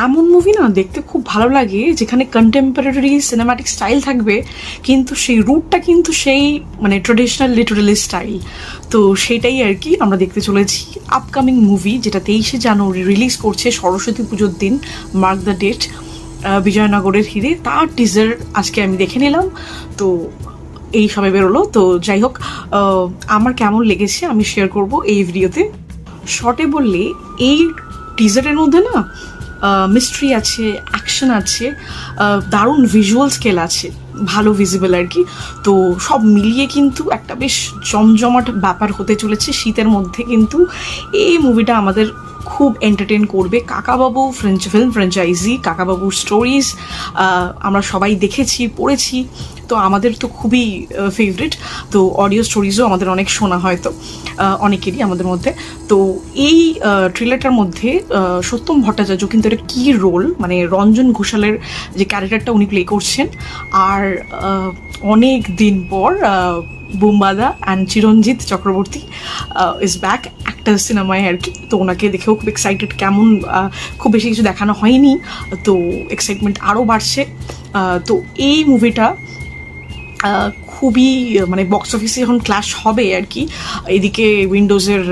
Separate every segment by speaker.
Speaker 1: এমন মুভি না দেখতে খুব ভালো লাগে যেখানে কন্টেম্পোরারি সিনেম্যাটিক স্টাইল থাকবে, কিন্তু সেই রুটটা কিন্তু সেই মানে ট্রেডিশনাল লিটারালি স্টাইল। তো সেটাই আর কি আমরা দেখতে চলেছি আপকামিং মুভি, যেটা 23শে জানুয়ারি রিলিজ করছে সরস্বতী পুজোর দিন, মার্ক দ্য ডেট, বিজয়নগরের হিরে। তার টিজার আজকে আমি দেখে নিলাম, তো এই সবে বেরোলো। তো যাই হোক, আমার কেমন লেগেছে আমি শেয়ার করব এই ভিডিওতে। শর্টে বললে এই টিজারের মধ্যে না মিস্ট্রি আছে, অ্যাকশন আছে, দারুণ ভিজুয়াল স্কেল আছে, ভালো ভিজিবল আর কি। তো সব মিলিয়ে কিন্তু একটা বেশ জমজমাট ব্যাপার হতে চলেছে শীতের মধ্যে। কিন্তু এই মুভিটা আমাদের খুব এন্টারটেন করবে। কাকাবাবু ফিল্ম ফ্র্যাঞ্চাইজি, কাকাবাবুর স্টোরিজ আমরা সবাই দেখেছি, পড়েছি, তো আমাদের তো খুবই ফেভারিট। তো অডিও স্টোরিজও আমাদের অনেক শোনা হয়, তো অনেকেরই আমাদের মধ্যে। তো এই ট্রেলারটার মধ্যে সত্যম ভট্টাচার্য কিন্তু এটা কী রোল, মানে রঞ্জন ঘোষালের যে ক্যারেক্টারটা উনি প্লে করছেন। আর অনেক দিন পর বুম্বাদা and Chiranjit Chakraborty is back একটা সিনেমায় আর কি। তো ওনাকে দেখেও খুব এক্সাইটেড। কেমন, খুব বেশি কিছু দেখানো হয়নি, তো এক্সাইটমেন্ট আরও বাড়ছে। তো এই মুভিটা খুবই মানে বক্স অফিসে এখন ক্ল্যাশ হবে আর কি। এদিকে উইন্ডোজের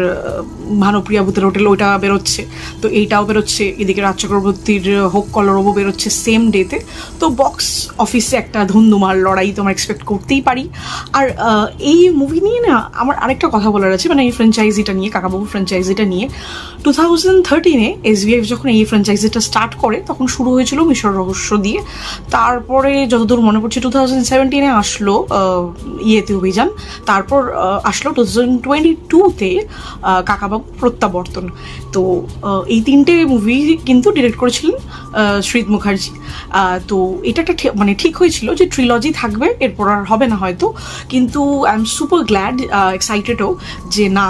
Speaker 1: ভানুপ্রিয়া ভূতের হোটেল ওইটা বেরোচ্ছে, তো এইটাও বেরোচ্ছে। এদিকে রাজ চক্রবর্তীর হোক কলরবও বেরোচ্ছে সেম ডেতে। তো বক্স অফিসে একটা ধুমধুমার লড়াই তো আমরা এক্সপেক্ট করতেই পারি। আর এই মুভি নিয়ে না আমার আরেকটা কথা বলার আছে, মানে এই ফ্র্যাঞ্চাইজিটা নিয়ে, কাকাবাবু ফ্র্যাঞ্চাইজিটা নিয়ে। 2013-এ SBF যখন এই ফ্র্যাঞ্চাইজিটা স্টার্ট করে তখন শুরু হয়েছিল মিশর রহস্য দিয়ে। তারপরে যতদূর মনে পড়ছে 2017-এ আসলো ইয়েতে অভিযান। তারপর আসলো 2022-তে কাকাবাবু প্রত্যাবর্তন। তো এই 3টে মুভি কিন্তু ডিরেক্ট করেছিলেন শ্রীত মুখার্জি। তো এটা একটা মানে ঠিক হয়েছিল যে ট্রিলজি থাকবে, এরপর আর হবে না হয়তো। কিন্তু আই এম সুপার গ্ল্যাড, এক্সাইটেডও যে না,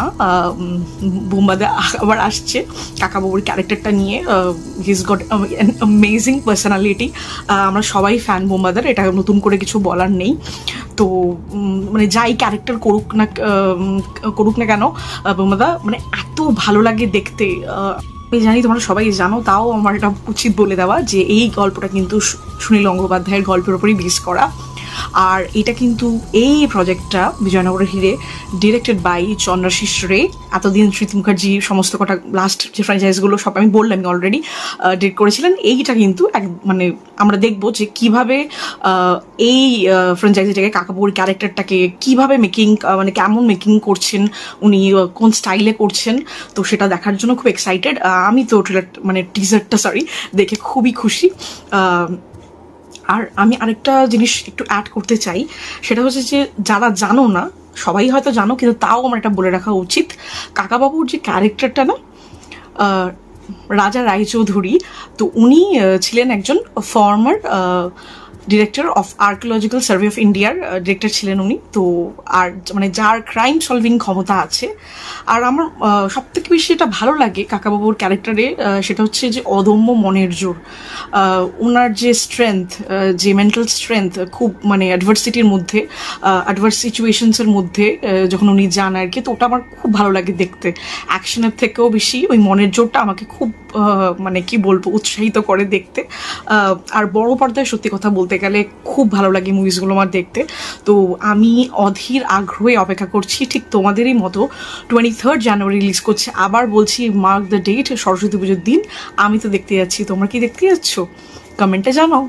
Speaker 1: বুম্বাদা আবার আসছে কাকাবাবুর ক্যারেক্টারটা নিয়ে। His got an amazing personality. আমরা সবাই ফ্যান বুম্বাদার, এটা নতুন করে কিছু বলার নেই। তো মানে যাই ক্যারেক্টার করুক না কেন, বুম্বাদা মানে এত ভালো লাগে দেখতে। আমি জানি তোমরা সবাই জানো, তাও আমার এটা উচিত বলে দেওয়া যে এই গল্পটা কিন্তু সুনীল গঙ্গোপাধ্যায়ের গল্পের ওপরই বেস করা। আর এটা কিন্তু এই প্রজেক্টটা বিজয়নগরের হিরে ডিরেক্টেড বাই চন্দ্রাশিস রে। এতদিন শ্রীত মুখার্জি সমস্ত কটা লাস্ট যে ফ্র্যাঞ্চাইজগুলো সব আমি বললাম অলরেডি ডিরেক্ট করেছিলেন। এইটা কিন্তু মানে আমরা দেখবো যে কিভাবে এই ফ্র্যাঞ্চাইজিটাকে, কাকাবাবুর ক্যারেক্টারটাকে কিভাবে মেকিং, মানে কেমন মেকিং করছেন উনি, কোন স্টাইলে করছেন। তো সেটা দেখার জন্য খুব এক্সাইটেড আমি। তো টিজারটা দেখে খুবই খুশি। আর আমি আরেকটা জিনিস একটু অ্যাড করতে চাই, সেটা হচ্ছে যে যারা জানো না, সবাই হয়তো জানো কিন্তু তাও আমার এটা বলে রাখা উচিত, কাকাবাবুর যে ক্যারেক্টারটা না, রাজা রায়চৌধুরী, তো উনি ছিলেন একজন former director of archaeological survey of ইন্ডিয়ার ডিরেক্টর ছিলেন উনি। তো আর মানে যার ক্রাইম সলভিং ক্ষমতা আছে। আর আমার সব থেকে বেশি যেটা ভালো লাগে কাকাবাবুর ক্যারেক্টারে, সেটা হচ্ছে যে অদম্য মনের জোর, ওনার যে স্ট্রেংথ, যে মেন্টাল স্ট্রেংথ, খুব মানে অ্যাডভার্সিটির মধ্যে, অ্যাডভার্স সিচুয়েশনসের মধ্যে যখন উনি যান আর কি। তো ওটা আমার খুব ভালো লাগে দেখতে। অ্যাকশনের থেকেও বেশি ওই মনের জোরটা আমাকে খুব মানে কি বলবো, উৎসাহিত করে দেখতে। আর বড় পর্দায় সত্যি কথা বলতে গেলে খুব ভালো লাগে মুভিসগুলো আমার দেখতে। তো আমি অধীর আগ্রহে অপেক্ষা করছি, ঠিক তোমাদেরই মতো। 23 জানুয়ারি রিলিজ করছে, আবার বলছি মার্ক দ্য ডেট, সরস্বতী পুজোর দিন। আমি তো দেখতে যাচ্ছি, তোমরা কি দেখতে যাচ্ছ? কমেন্টে জানাও।